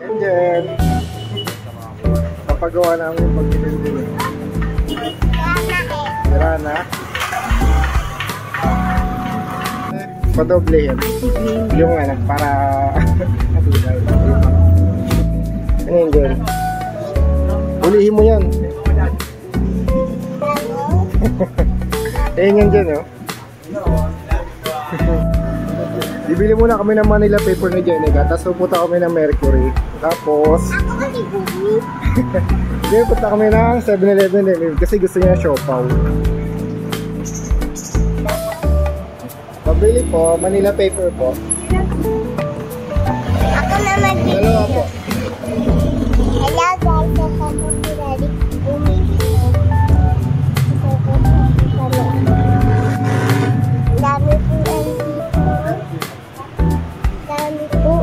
And then, papagawa namin yung pag-delivery. Sira na. Padoble yan. Yung anak, para ano yun dyan? Ulihin mo yan. Ayun yan dyan, oh. Bibili muna kami ng Manila paper ni Jenica, tapos pupunta kami ng Mercury. Tapos ako kasi bumi. hindi, punta kami ng 7-Eleven kasi gusto niya siopaw. Pabili po, Manila paper po. Ako na magbili. Dalawa po. Hello guys, ako po si Daddy. Bumili ko. Dami po ang dami po.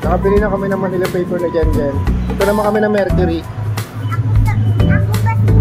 Nakabili na kami ng Manila paper na Jen. Ito naman kami ng Mercury. Ako kasi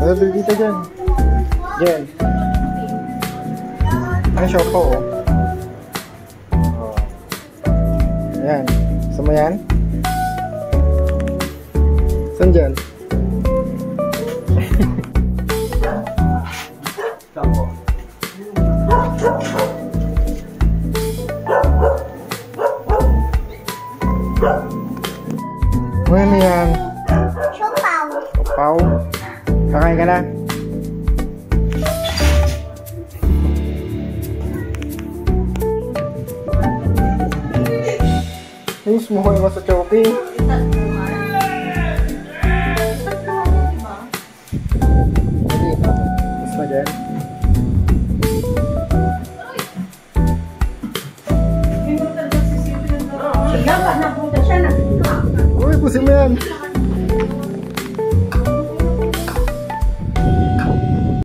Ano dito dyan? Jen. Ang siopaw, oh. Ayan. Gusto mo yan? Saan dyan? Ano yan? siopaw. Siopaw? Kakain ka na? Ayos mo ko yung sa choking. Mas na dyan? Uy, pusin mo yan!